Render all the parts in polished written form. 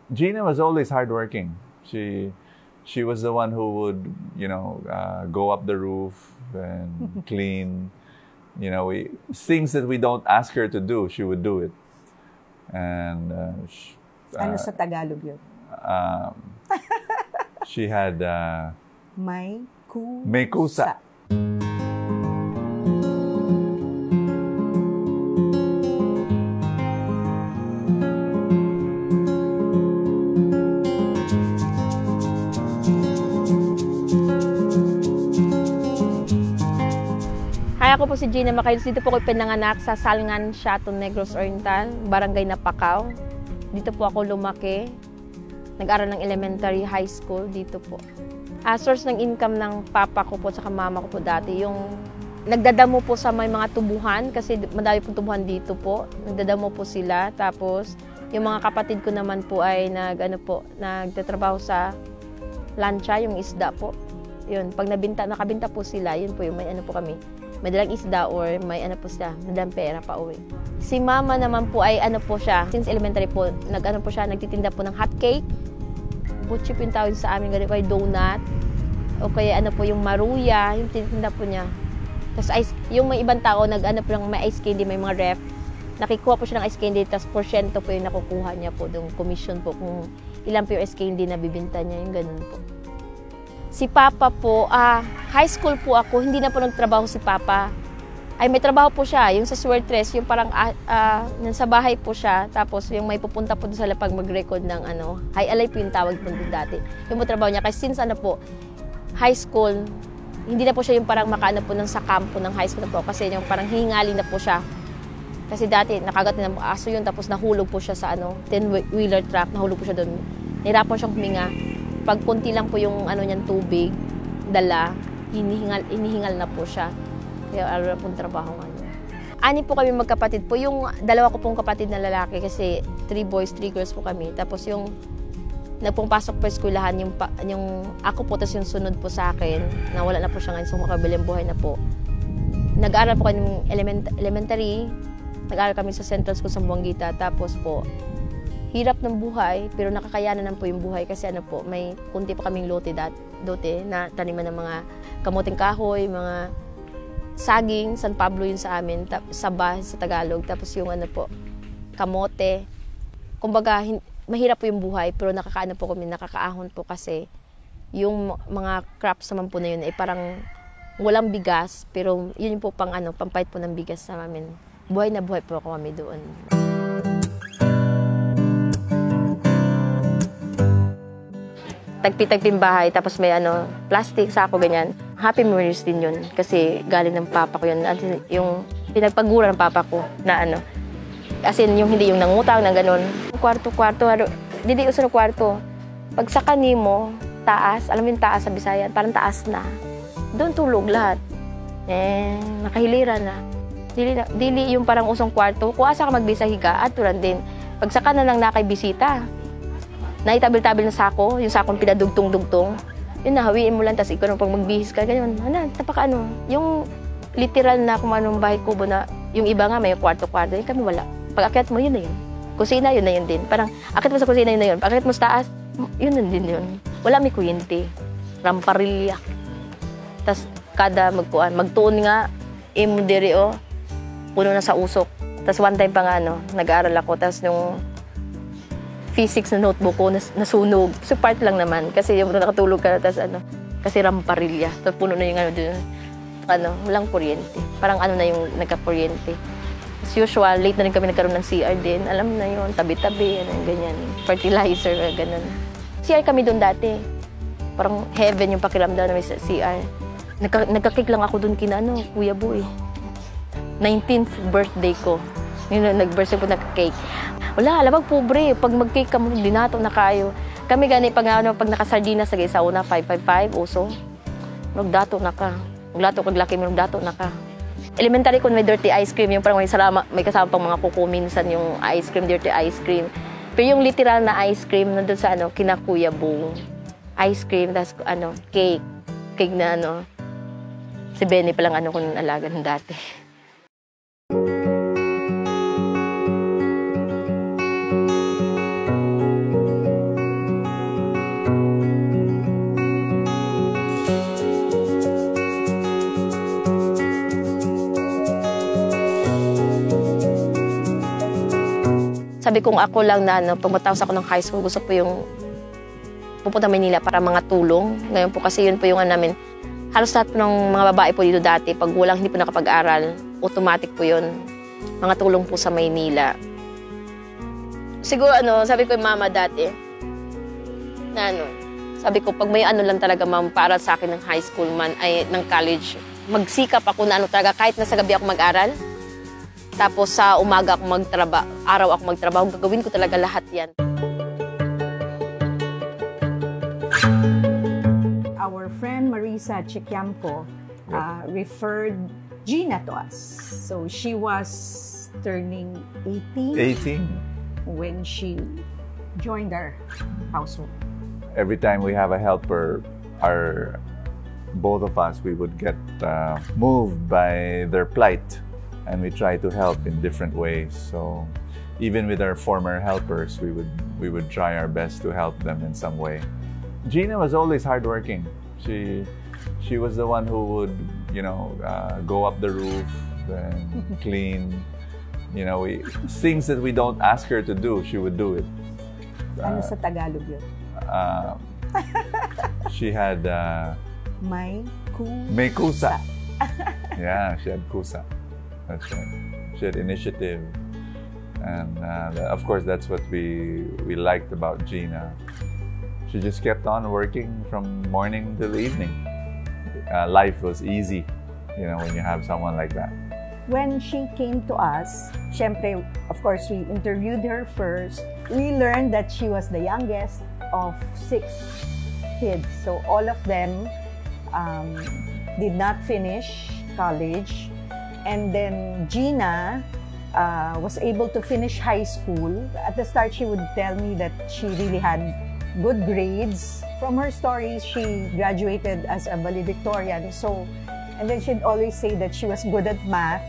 Gina was always hardworking. She was the one who would, go up the roof and clean. Things that we don't ask her to do, she would do it. And ano sa Tagalog yun? She had May kusa. may kusa. Hi, ako po si Gina Macayos. Dito po ako pinanganak sa Salngan, Chateau Negros Oriental, Barangay Napakaw. Dito po ako lumaki. Nag-aral ng elementary, high school dito po. Source ng income ng papa ko po at mama ko po dati, yung nagdadamo po sa may mga tubuhan kasi madami pong tubuhan dito po. Nagdadamo po sila. Tapos yung mga kapatid ko naman po ay nagtatrabaho sa lancha, yung isda po. Yun, pag nakabinta po sila, yun po yung may po kami. May dalang isda or may may dalang pera pa uwi. Si mama naman po ay po siya, since elementary po, nagtitinda po ng hot cake. Butchip yung tawag sa amin, ganito ay donut. O kaya yung maruya, yung tinitinda po niya. Tapos yung may ibang tao, po ng may ice candy, may mga ref. Nakikuha po siya ng ice candy, tapos porsyento po yung nakukuha niya po, yung commission po, kung ilan po yung ice candy na bibinta niya, yung ganun po. Si Papa po, high school po ako, hindi na po nagtrabaho si Papa. Ay may trabaho po siya, yung sa Swertres, yung parang nasa bahay po siya, tapos yung may pupunta po sa lapag mag-record ng high alay po yung tawag po dati. Yung po trabaho niya, kasi since high school, hindi na po siya yung parang makaano po sa kampo ng high school na po, kasi yung parang hingali na po siya. Kasi dati, nakagat na ng aso yun, tapos nahulog po siya sa 10-wheeler truck, nahulog po siya doon. Nahirapan siyang huminga. Pag kunti lang po yung niyan tubig, dala, hinihingal na po siya. Kaya araw na pong trabaho nga niya. Ani po kami magkapatid po. Yung dalawa ko pong kapatid na lalaki kasi 3 boys, 3 girls po kami. Tapos yung nagpungpasok po eskwelahan, yung ako po, tapos yung sunod po sa akin, na wala na po siya ngayon, so makabilang buhay na po. Nag-aaral po kami ng elementary, nag-aaral kami sa Central School sa Buanguita. Tapos po, hirap ng buhay, pero nakakayanan na po yung buhay kasi may kunti pa kaming lote na taniman ng mga kamuting kahoy, mga saging, San Pablo yun sa amin, saba sa Tagalog, tapos yung kamote. Kumbaga, mahirap po yung buhay, pero nakakaahon po kasi yung mga crops naman po na yun ay parang walang bigas, pero yun po pampahit po ng bigas sa amin. Buhay na buhay po ako kami doon. Tagpi-tagping bahay, tapos may plastic, sako, ganyan. Happy memories din yun, kasi galing ng papa ko yun. Yung pinagpagura ng papa ko na as in, yung hindi yung nangutang na gano'n. Kwarto-kwarto, hindi uso na kwarto. Pag sa kanimo, taas, alam mo yung taas sa Bisayan, parang taas na. Doon tulog lahat. Nakahilira na. Dili yung parang usong kwarto, kung asa ka magbisa higa, at tulan din. Pag saka na lang nakay bisita, naitabil-tabil na sako, yung sakong pinadugtong-dugtong, yun nahawiin mo lang, tapos ikaw pag magbihis ka, ganyan, yung literal na kung anong bahay kubo na, yung iba nga may kwarto-kwarto, yung kami wala. Pag akyat mo, yun na yun. Kusina, yun na yun din. Parang, akyat mo sa kusina, yun na yun. Pag akyat mo sa taas, yun na din yun. Wala may kuryente. Ramparilya. Tapos, kada magtuon nga, imudiri puno na sa usok. Tapos one time pa nga, nag-aaral ako, tapos yung physics na notebook ko, nasunog. So part lang naman, kasi yung nakatulog ka, tapos kasi ramparilya. Tapos puno na yung walang kuryente. Parang na yung nagka-kuryente. As usual, late na rin kami nagkaroon ng CR din. Alam na yun, tabi-tabi, ganyan. Fertilizer, ganun. CR kami doon dati. Parang heaven yung pakiramdam na may CR. Nagka-cake lang ako doon kina, Kuya Boy. 19th birthday ko. Yung nag-birthday po nagka-cake. Wala, alamang pobre. Pag mag-cake ka mo, dinato na kayo. Kami gani, pag nakasardinas sa una, 555, uso. Magdato na ka. Maglato kag laki, magdato na ka. Elementary ko may dirty ice cream, yung parang may kasama pang mga kuko minsan yung ice cream, dirty ice cream. Pero yung literal na ice cream, nandun sa kina Kuya Bong. Ice cream, tas cake. Cake na si Benny palang kung alaga ng dati. sabi kong ako lang na pag matapos ako ng high school, gusto po yung pupunta Manila para mga tulong. Ngayon po kasi yun po yung namin. Halos lahat po ng mga babae po dito dati, pag hindi po nakapag-aral, automatic po yun. Mga tulong po sa Maynila. Siguro sabi ko yung mama dati, na sabi ko, pag may lang talaga ma'am, para sa akin ng high school man, ay ng college, magsikap ako na talaga, kahit nasa gabi ako mag-aral, tapos sa umaga ako araw ako magtrabaho, gagawin ko talaga lahat yan. Our friend Marisa Chiquiamco referred Gina to us. So she was turning 18 when she joined our household. Every time we have a helper, both of us, we would get moved by their plight, and we try to help in different ways. So even with our former helpers, we would try our best to help them in some way. Gina was always hardworking. She was the one who would, go up the roof and clean. Things that we don't ask her to do, she would do it. Ano sa Tagalog yun? She had May kusa. Yeah, she had kusa. That's right. She had initiative, and of course that's what we liked about Gina. She just kept on working from morning till evening. Life was easy, when you have someone like that. When she came to us, syempre, of course, we interviewed her first. We learned that she was the youngest of 6 kids. So all of them did not finish college. And then Gina was able to finish high school. At the start, she would tell me that she really had good grades. From her stories, she graduated as a valedictorian. And then she'd always say that she was good at math.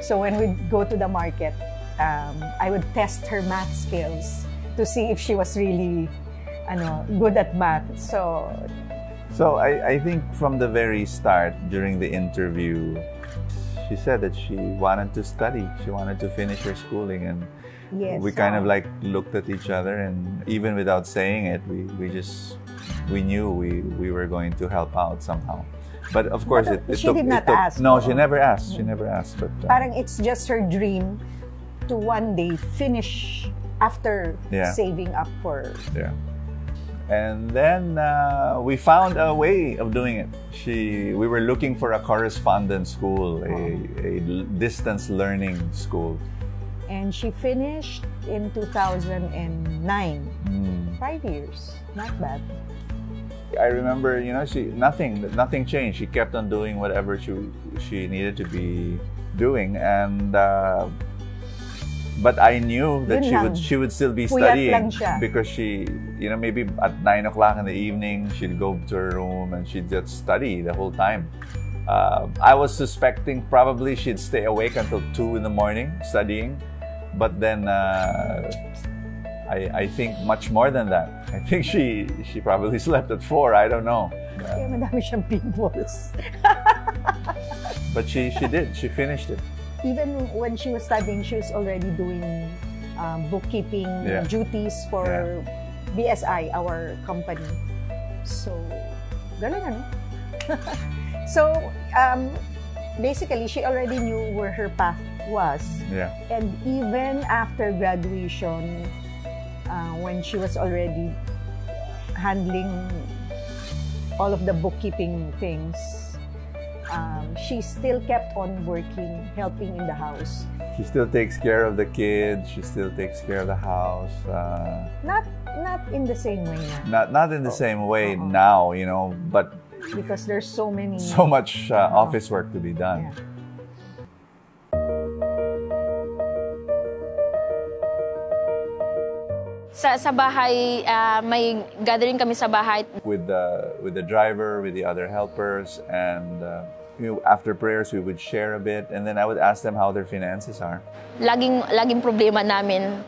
So when we'd go to the market, I would test her math skills to see if she was really good at math. So I think from the very start, during the interview, she said that she wanted to study. She wanted to finish her schooling, and yes, we kind of looked at each other, and even without saying it, we knew we were going to help out somehow. But of course, she did not ask. No, she never asked. She never asked. But parang it's just her dream to one day finish after saving up for. Yeah. And then we found a way of doing it. We were looking for a correspondence school, a distance learning school. And she finished in 2009. 5 years, not bad. I remember, nothing changed. She kept on doing whatever she needed to be doing, and but I knew that she would still be studying because she, maybe at 9 o'clock in the evening she'd go to her room and she'd just study the whole time. I was suspecting probably she'd stay awake until 2 in the morning studying, but then I think much more than that. I think she probably slept at 4. I don't know. Kaya madami siyang pimples. But she did. She finished it. Even when she was studying, she was already doing bookkeeping duties for BSI, our company. So, galing So, basically, she already knew where her path was. Yeah. And even after graduation, when she was already handling all of the bookkeeping things, she still kept on working, helping in the house. She still takes care of the kids. She still takes care of the house. Not in the same way now. Not in the same way now, but because there's so much office work to be done. Yeah. Sa bahay, may gathering kami sa bahay. With the driver, with the other helpers, and after prayers, we would share a bit, and then I would ask them how their finances are. Laging problema namin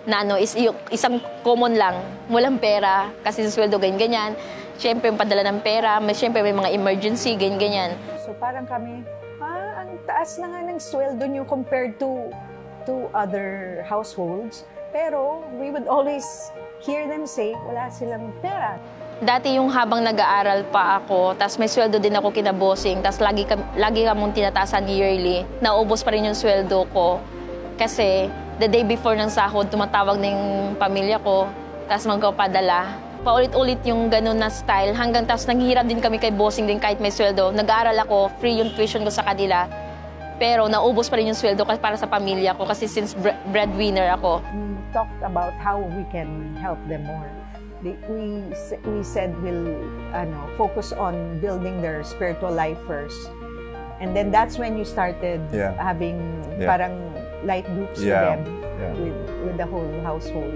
na is yung isang common lang, walang pera kasi sa sweldo ganyan. Siyempre yung padala ng pera, siyempre may mga emergency ganyan. So parang kami, ang taas na nga ng sweldo niyo compared to other households. Pero we would always hear them say, wala silang pera. Dati yung habang nag-aaral pa ako, tas may sweldo din ako kina-bossing, tas lagi kamong tinataasan yearly, naubos pa rin yung sweldo ko. Kasi the day before ng sahod, tumatawag na yung pamilya ko, tas magpapadala. Paulit-ulit yung ganun na style, hanggang tas naghihirap din kami kay bossing din kahit may sweldo. Nag-aaral ako, free yung tuition ko sa kanila. Pero naubos pa rin yung sweldo para sa pamilya ko kasi since breadwinner ako. We talked about how we can help them more. We said we'll focus on building their spiritual life first. And then that's when you started having parang light groups with them, with the whole household.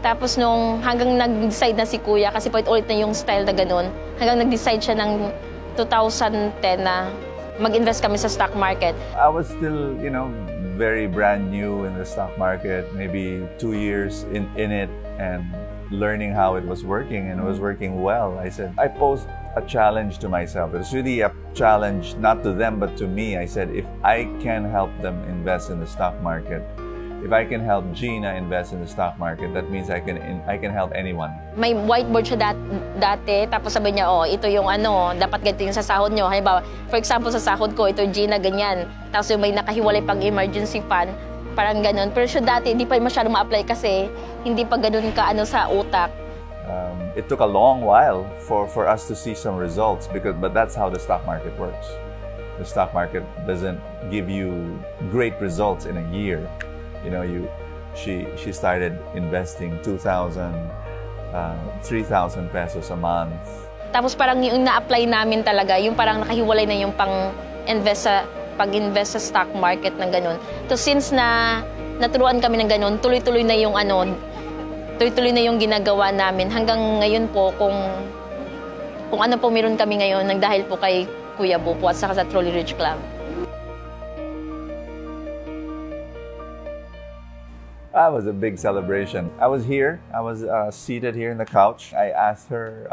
Tapos nung hanggang nag-decide na si Kuya, kasi ulit na yung style na ganun, hanggang nag-decide siya ng 2010 na mag-invest kami sa stock market. I was still, very brand new in the stock market, maybe 2 years in it, and learning how it was working, and it was working well. I posed a challenge to myself. It was really a challenge, not to them, but to me. I said, if I can help them invest in the stock market, if I can help Gina invest in the stock market, that means I can help anyone. May whiteboard siya dati, tapos sabi niya, ito yung dapat ganito yung sa sahod nyo. Halimbawa, for example, sa sahod ko, ito Gina, ganyan. Tapos yung may nakahiwalay pang emergency fund, parang ganun. Pero siya dati, hindi pa masyadong ma-apply kasi hindi pa ganun ka sa utak. It took a long while for us to see some results, but that's how the stock market works. The stock market doesn't give you great results in a year. She started investing 2,000, 3,000 pesos a month. Tapos parang yung na-apply namin talaga, yung parang nakahiwalay na yung pag-invest sa stock market ng ganun. So since naturuan kami ng ganun, tuloy-tuloy na yung ginagawa namin. Hanggang ngayon po, kung ano po meron kami ngayon, dahil po kay Kuya Bupo at saka sa Truly Rich Club. That was a big celebration. I was seated here in the couch. I asked her,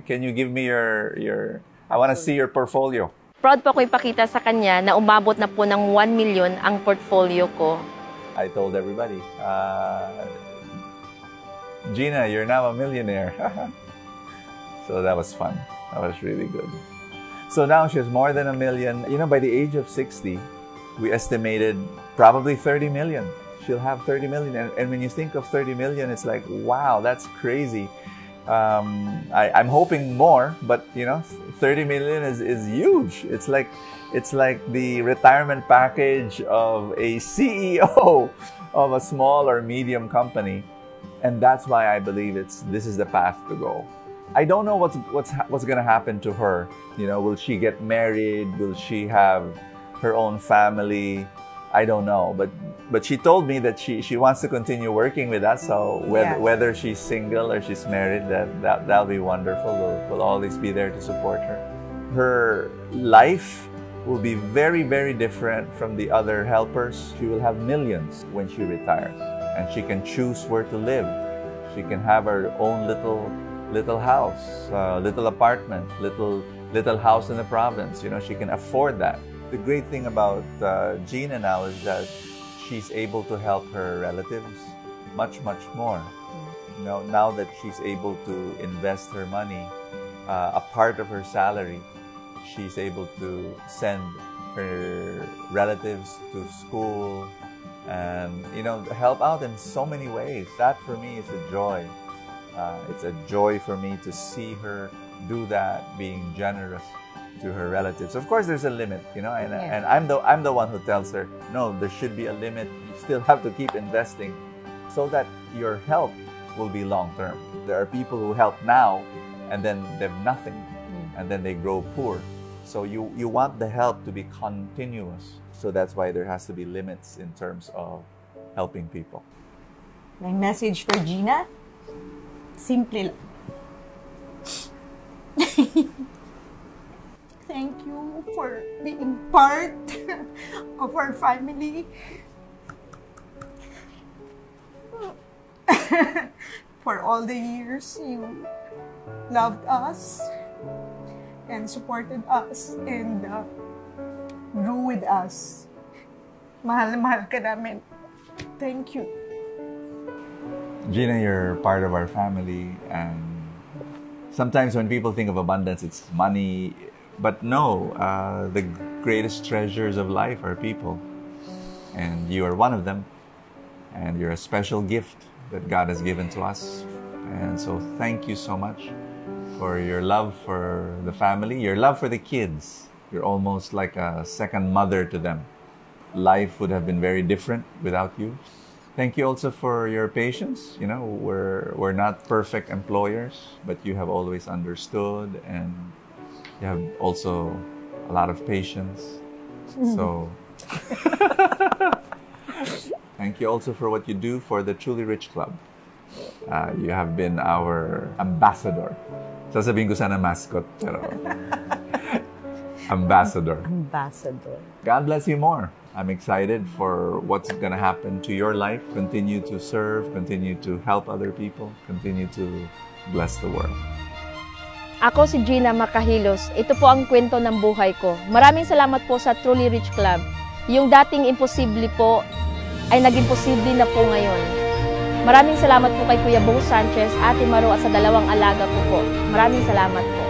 can you give me I want to see your portfolio. Proud po ako ipakita sa kanya na umabot na po ng 1 million ang portfolio ko. I told everybody, Gina, you're now a millionaire. So that was fun. That was really good. So now she has more than 1 million. By the age of 60, we estimated probably 30 million. She'll have 30 million. And when you think of 30 million, it's like, wow, that's crazy. I'm hoping more, but 30 million is huge. It's like the retirement package of a CEO of a small or medium company. And that's why I believe this is the path to go. I don't know what's going to happen to her. Will she get married? Will she have her own family? I don't know, but she told me that she wants to continue working with us. So whether she's single or she's married, that'll be wonderful. We'll always be there to support her. Her life will be very, very different from the other helpers. She will have millions when she retires, and she can choose where to live. She can have her own little house, little apartment, little house in the province. She can afford that. The great thing about Gina now is that she's able to help her relatives much, much more. Now that she's able to invest her money, a part of her salary, she's able to send her relatives to school and, help out in so many ways. That for me is a joy. It's a joy for me to see her do that, being generous to her relatives. Of course, there's a limit, and I'm the one who tells her, no, there should be a limit. You still have to keep investing so that your help will be long term. There are people who help now and then they have nothing and then they grow poor. So you want the help to be continuous. So that's why there has to be limits in terms of helping people. My message for Gina, simple lang. Thank you for being part of our family. For all the years you loved us and supported us and grew with us. Mahal na mahal ka namin. Thank you. Gina, you're part of our family, and sometimes when people think of abundance, it's money. But no, the greatest treasures of life are people. And you are one of them. And you're a special gift that God has given to us. And so thank you so much for your love for the family, your love for the kids. You're almost like a second mother to them. Life would have been very different without you. Thank you also for your patience. You know, we're not perfect employers, but you have always understood, and you have also a lot of patience. So thank you also for what you do for the Truly Rich Club. You have been our ambassador. Sasabihin ko sana mascot, pero ambassador. Ambassador. God bless you more. I'm excited for what's going to happen to your life. Continue to serve, continue to help other people, continue to bless the world. Ako si Gina Macahilos. Ito po ang kwento ng buhay ko. Maraming salamat po sa Truly Rich Club. Yung dating imposible po ay naging posible na po ngayon. Maraming salamat po kay Kuya Bong Sanchez, Ate Maru at sa dalawang alaga ko po. Maraming salamat po.